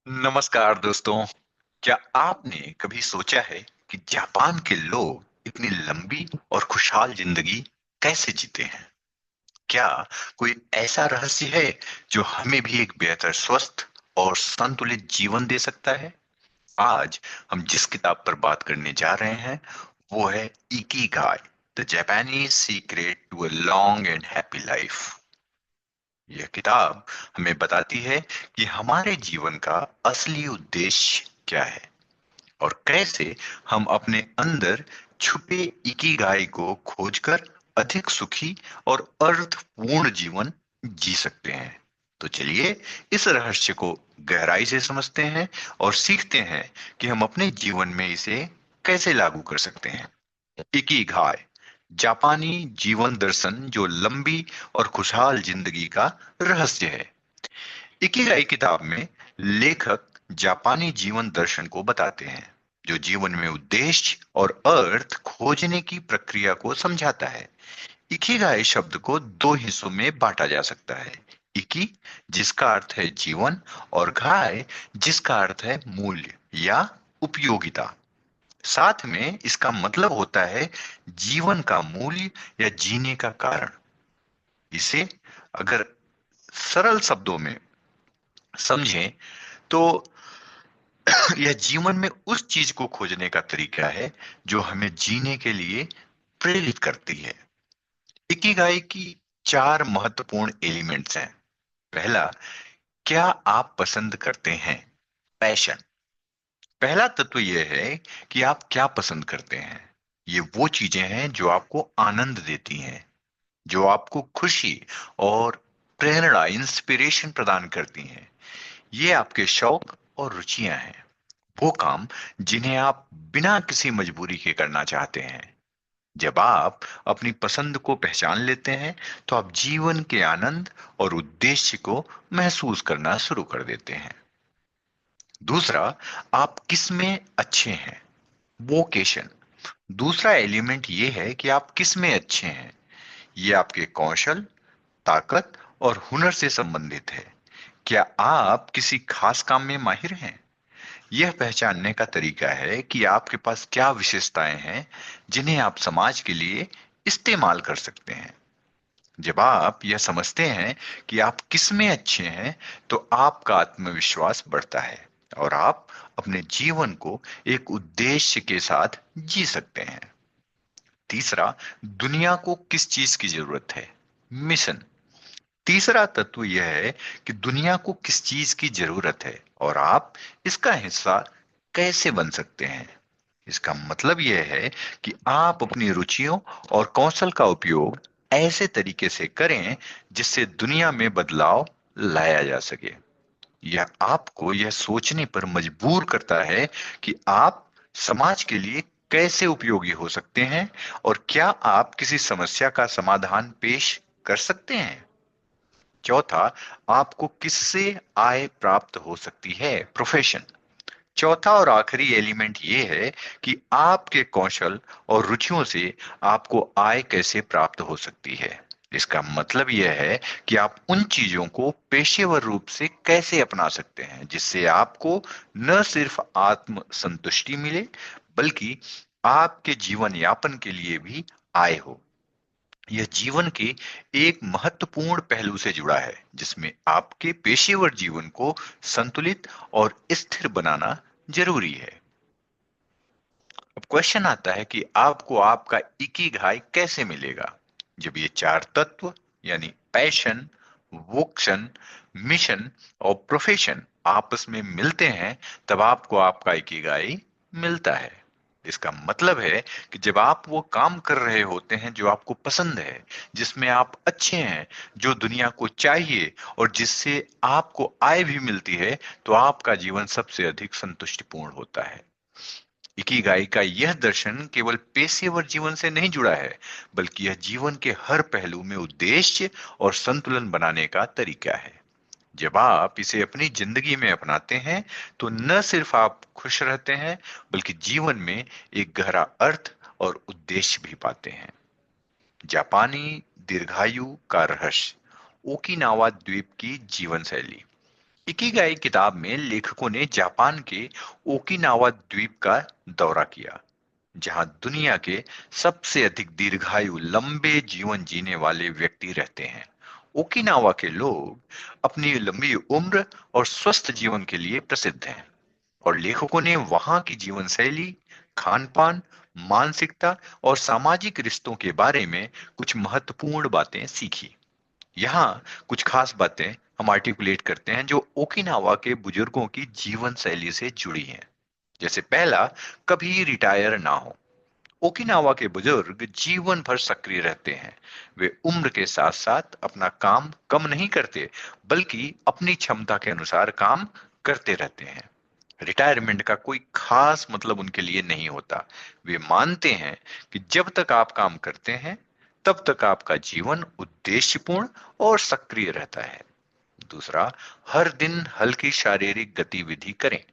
नमस्कार दोस्तों। क्या आपने कभी सोचा है कि जापान के लोग इतनी लंबी और खुशहाल जिंदगी कैसे जीते हैं? क्या कोई ऐसा रहस्य है जो हमें भी एक बेहतर स्वस्थ और संतुलित जीवन दे सकता है? आज हम जिस किताब पर बात करने जा रहे हैं वो है Ikigai, the Japanese secret to a long and happy life. यह किताब हमें बताती है कि हमारे जीवन का असली उद्देश्य क्या है और कैसे हम अपने अंदर छुपे इकिगाई को खोजकर अधिक सुखी और अर्थपूर्ण जीवन जी सकते हैं। तो चलिए इस रहस्य को गहराई से समझते हैं और सीखते हैं कि हम अपने जीवन में इसे कैसे लागू कर सकते हैं। इकिगाई जापानी जीवन दर्शन जो लंबी और खुशहाल जिंदगी का रहस्य है। इकिगाई किताब में लेखक जापानी जीवन दर्शन को बताते हैं जो जीवन में उद्देश्य और अर्थ खोजने की प्रक्रिया को समझाता है। इकिगाई शब्द को दो हिस्सों में बांटा जा सकता है। इकी जिसका अर्थ है जीवन और गाय जिसका अर्थ है मूल्य या उपयोगिता। साथ में इसका मतलब होता है जीवन का मूल्य या जीने का कारण। इसे अगर सरल शब्दों में समझें तो यह जीवन में उस चीज को खोजने का तरीका है जो हमें जीने के लिए प्रेरित करती है। इकिगाई की चार महत्वपूर्ण एलिमेंट्स हैं। पहला, क्या आप पसंद करते हैं? पैशन। पहला तत्व यह है कि आप क्या पसंद करते हैं। ये वो चीजें हैं जो आपको आनंद देती हैं, जो आपको खुशी और प्रेरणा इंस्पिरेशन प्रदान करती हैं। ये आपके शौक और रुचियां हैं, वो काम जिन्हें आप बिना किसी मजबूरी के करना चाहते हैं। जब आप अपनी पसंद को पहचान लेते हैं तो आप जीवन के आनंद और उद्देश्य को महसूस करना शुरू कर देते हैं। दूसरा, आप किस में अच्छे हैं? वोकेशन। दूसरा एलिमेंट ये है कि आप किस में अच्छे हैं। ये आपके कौशल, ताकत और हुनर से संबंधित है। क्या आप किसी खास काम में माहिर हैं? यह पहचानने का तरीका है कि आपके पास क्या विशेषताएं हैं जिन्हें आप समाज के लिए इस्तेमाल कर सकते हैं। जब आप यह समझते हैं कि आप किस में अच्छे हैं तो आपका आत्मविश्वास बढ़ता है और आप अपने जीवन को एक उद्देश्य के साथ जी सकते हैं। तीसरा, दुनिया को किस चीज की जरूरत है? मिशन। तीसरा तत्व यह है कि दुनिया को किस चीज की जरूरत है और आप इसका हिस्सा कैसे बन सकते हैं। इसका मतलब यह है कि आप अपनी रुचियों और कौशल का उपयोग ऐसे तरीके से करें जिससे दुनिया में बदलाव लाया जा सके। यह आपको यह सोचने पर मजबूर करता है कि आप समाज के लिए कैसे उपयोगी हो सकते हैं और क्या आप किसी समस्या का समाधान पेश कर सकते हैं। चौथा, आपको किससे आय प्राप्त हो सकती है? प्रोफेशन। चौथा और आखिरी एलिमेंट ये है कि आपके कौशल और रुचियों से आपको आय कैसे प्राप्त हो सकती है। इसका मतलब यह है कि आप उन चीजों को पेशेवर रूप से कैसे अपना सकते हैं जिससे आपको न सिर्फ आत्म संतुष्टि मिले बल्कि आपके जीवन यापन के लिए भी आय हो। यह जीवन के एक महत्वपूर्ण पहलू से जुड़ा है जिसमें आपके पेशेवर जीवन को संतुलित और स्थिर बनाना जरूरी है। अब क्वेश्चन आता है कि आपको आपका इकिगाई कैसे मिलेगा? जब ये चार तत्व यानी पैशन, वोक्शन, मिशन और प्रोफेशन आपस में मिलते हैं तब आपको आपका इकिगाई मिलता है। इसका मतलब है कि जब आप वो काम कर रहे होते हैं जो आपको पसंद है, जिसमें आप अच्छे हैं, जो दुनिया को चाहिए और जिससे आपको आय भी मिलती है, तो आपका जीवन सबसे अधिक संतुष्टिपूर्ण होता है। इकिगाई का यह दर्शन केवल पेशेवर जीवन से नहीं जुड़ा है, बल्कि यह जीवन के हर पहलू में उद्देश्य और संतुलन बनाने का तरीका है। जब आप इसे अपनी जिंदगी में अपनाते हैं, तो न सिर्फ आप खुश रहते हैं, बल्कि जीवन में एक गहरा अर्थ और उद्देश्य भी पाते हैं। जापानी दीर्घायु का रहस्य, ओकिनावा द्वीप की जीवन शैली। इकिगाई किताब में लेखकों ने जापान के ओकिनावा द्वीप का दौरा किया, जहां दुनिया के सबसे अधिक दीर्घायु लंबे जीवन जीने वाले व्यक्ति रहते हैं। ओकिनावा के लोग अपनी लंबी उम्र और स्वस्थ जीवन के लिए प्रसिद्ध हैं, और लेखकों ने वहां की जीवन शैली, खान पान, मानसिकता और सामाजिक रिश्तों के बारे में कुछ महत्वपूर्ण बातें सीखी। यहाँ कुछ खास बातें हम आर्टिकुलेट करते हैं जो ओकिनावा के बुजुर्गों की जीवन शैली से जुड़ी हैं। जैसे पहला, कभी रिटायर ना हो। ओकिनावा के बुजुर्ग जीवन भर सक्रिय रहते हैं। वे उम्र के साथ साथ अपना काम कम नहीं करते, बल्कि अपनी क्षमता के अनुसार काम करते रहते हैं। रिटायरमेंट का कोई खास मतलब उनके लिए नहीं होता। वे मानते हैं कि जब तक आप काम करते हैं, तब तक आपका जीवन उद्देश्यपूर्ण और सक्रिय रहता है। दूसरा, हर दिन हल्की शारीरिक गतिविधि करें।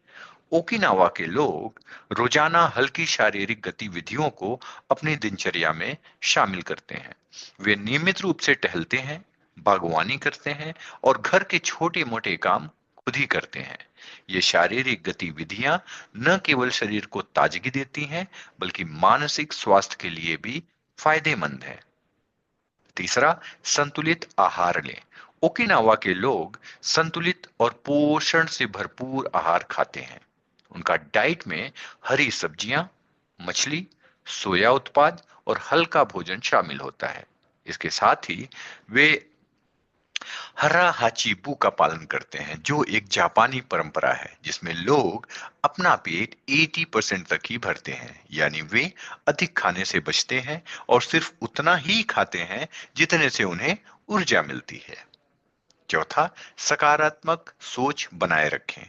ओकिनावा के लोग रोजाना हल्की शारीरिक गतिविधियों को अपनी दिनचर्या में शामिल करते हैं। वे नियमित रूप से टहलते हैं, बागवानी करते हैं और घर के छोटे मोटे काम खुद ही करते हैं। ये शारीरिक गतिविधियां न केवल शरीर को ताजगी देती हैं, बल्कि मानसिक स्वास्थ्य के लिए भी फायदेमंद है। तीसरा, संतुलित आहार लें। ओकिनावा के लोग संतुलित और पोषण से भरपूर आहार खाते हैं। उनका डाइट में हरी सब्जियां, मछली, सोया उत्पाद और हल्का भोजन शामिल होता है। इसके साथ ही वे हरा हाचीबू का पालन करते हैं, जो एक जापानी परंपरा है जिसमें लोग अपना पेट 80% तक ही भरते हैं। यानी वे अधिक खाने से बचते हैं और सिर्फ उतना ही खाते हैं जितने से उन्हें ऊर्जा मिलती है। चौथा, सकारात्मक सोच बनाए रखें।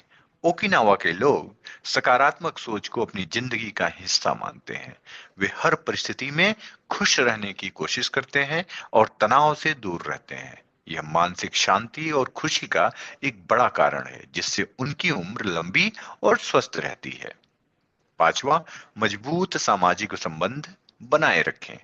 ओकिनावा के लोग सकारात्मक सोच को अपनी जिंदगी का हिस्सा मानते हैं। वे हर परिस्थिति में खुश रहने की कोशिश करते हैं और तनाव से दूर रहते हैं। यह मानसिक शांति और खुशी का एक बड़ा कारण है, जिससे उनकी उम्र लंबी और स्वस्थ रहती है। पांचवा, मजबूत सामाजिक संबंध बनाए रखें।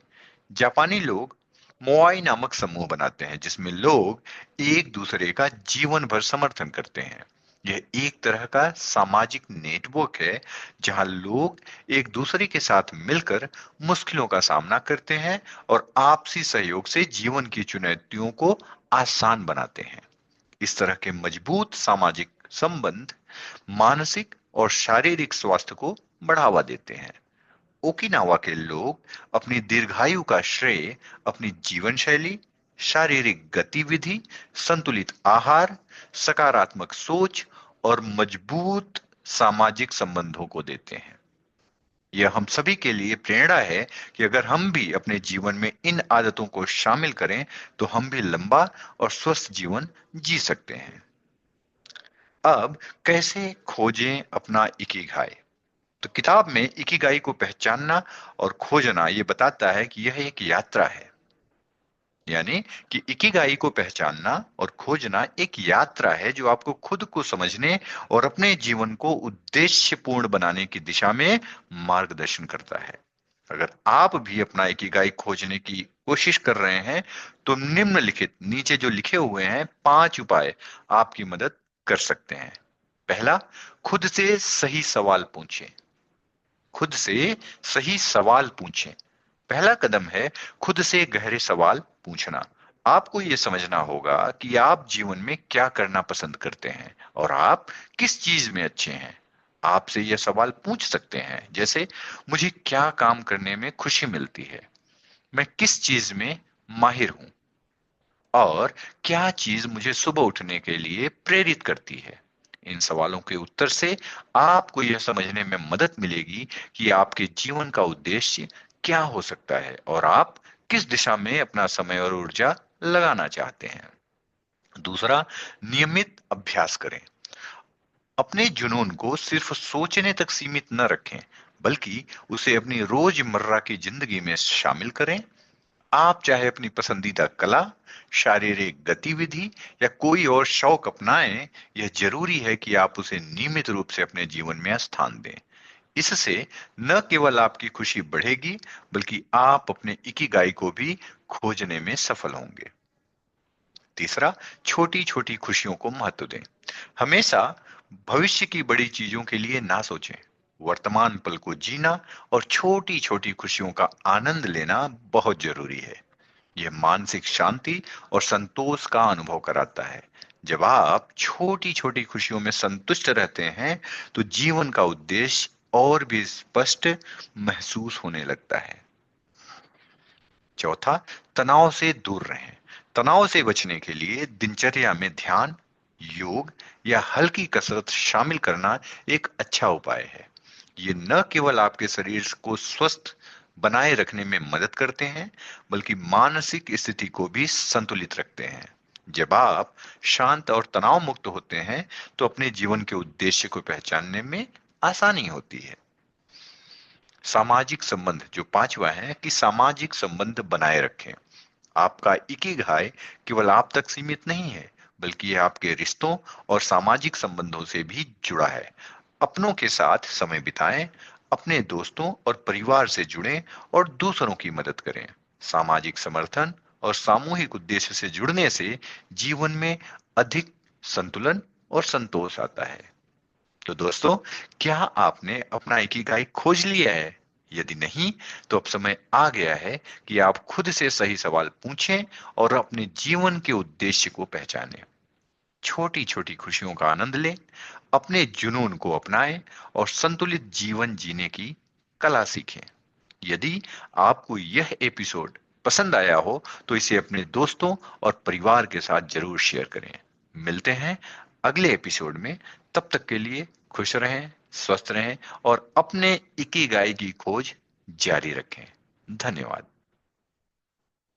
जापानी लोग मोआई नामक समूह बनाते हैं, जिसमें लोग एक दूसरे का जीवन भर समर्थन करते हैं। यह एक तरह का सामाजिक नेटवर्क है, जहां लोग एक दूसरे के साथ मिलकर मुश्किलों का सामना करते हैं और आपसी सहयोग से जीवन की चुनौतियों को आसान बनाते हैं। इस तरह के मजबूत सामाजिक संबंध मानसिक और शारीरिक स्वास्थ्य को बढ़ावा देते हैं। ओकिनावा के लोग अपनी दीर्घायु का श्रेय अपनी जीवन शैली, शारीरिक गतिविधि, संतुलित आहार, सकारात्मक सोच और मजबूत सामाजिक संबंधों को देते हैं। यह हम सभी के लिए प्रेरणा है कि अगर हम भी अपने जीवन में इन आदतों को शामिल करें, तो हम भी लंबा और स्वस्थ जीवन जी सकते हैं। अब कैसे खोजें अपना इकिगाई? तो किताब में इकिगाई को पहचानना और खोजना ये बताता है कि यह एक यात्रा है। यानी कि इकिगाई को पहचानना और खोजना एक यात्रा है जो आपको खुद को समझने और अपने जीवन को उद्देश्यपूर्ण बनाने की दिशा में मार्गदर्शन करता है। अगर आप भी अपना इकिगाई खोजने की कोशिश कर रहे हैं, तो निम्नलिखित नीचे जो लिखे हुए हैं 5 उपाय आपकी मदद कर सकते हैं। पहला, खुद से सही सवाल पूछें। खुद से सही सवाल पूछें। पहला कदम है खुद से गहरे सवाल पूछना। आपको यह समझना होगा कि आप जीवन में क्या करना पसंद करते हैं और आप किस चीज में अच्छे हैं। आपसे यह सवाल पूछ सकते हैं, जैसे मुझे क्या काम करने में खुशी मिलती है, मैं किस चीज में माहिर हूं, और क्या चीज मुझे सुबह उठने के लिए प्रेरित करती है। इन सवालों के उत्तर से आपको यह समझने में मदद मिलेगी कि आपके जीवन का उद्देश्य क्या हो सकता है और आप किस दिशा में अपना समय और ऊर्जा लगाना चाहते हैं। दूसरा, नियमित अभ्यास करें। अपने जुनून को सिर्फ सोचने तक सीमित न रखें, बल्कि उसे अपनी रोजमर्रा की जिंदगी में शामिल करें। आप चाहे अपनी पसंदीदा कला, शारीरिक गतिविधि या कोई और शौक अपनाएं, यह जरूरी है कि आप उसे नियमित रूप से अपने जीवन में स्थान दें। इससे न केवल आपकी खुशी बढ़ेगी, बल्कि आप अपने इकिगाई को भी खोजने में सफल होंगे। तीसरा, छोटी छोटी खुशियों को महत्व दें। हमेशा भविष्य की बड़ी चीजों के लिए ना सोचें। वर्तमान पल को जीना और छोटी छोटी खुशियों का आनंद लेना बहुत जरूरी है। यह मानसिक शांति और संतोष का अनुभव कराता है। जब आप छोटी छोटी खुशियों में संतुष्ट रहते हैं तो जीवन का उद्देश्य और भी स्पष्ट महसूस होने लगता है। चौथा, तनाव से दूर रहें। तनाव से बचने के लिए दिनचर्या में ध्यान, योग या हल्की कसरत शामिल करना एक अच्छा उपाय है। ये न केवल आपके शरीर को स्वस्थ बनाए रखने में मदद करते हैं, बल्कि मानसिक स्थिति को भी संतुलित रखते हैं। जब आप शांत और तनाव मुक्त होते हैं, तो अपने जीवन के उद्देश्य को पहचानने में आसानी होती है। सामाजिक संबंध, जो पांचवा है कि सामाजिक संबंध बनाए रखें। आपका इकिगाई केवल आप तक सीमित नहीं है, बल्कि यह आपके रिश्तों और सामाजिक संबंधों से भी जुड़ा है। अपनों के साथ समय बिताएं, अपने दोस्तों और परिवार से जुड़ें और दूसरों की मदद करें। सामाजिक समर्थन और सामूहिक उद्देश्य से जुड़ने से जीवन में अधिक संतुलन और संतोष आता है। तो दोस्तों, क्या आपने अपना इकिगाई खोज लिया है? यदि नहीं, तो अब समय आ गया है कि आप खुद से सही सवाल पूछें और अपने जीवन के उद्देश्य को पहचानें। छोटी छोटी खुशियों का आनंद लें, अपने जुनून को अपनाएं और संतुलित जीवन जीने की कला सीखें। यदि आपको यह एपिसोड पसंद आया हो तो इसे अपने दोस्तों और परिवार के साथ जरूर शेयर करें। मिलते हैं अगले एपिसोड में। तब तक के लिए खुश रहें, स्वस्थ रहें और अपने इकिगाई की खोज जारी रखें। धन्यवाद।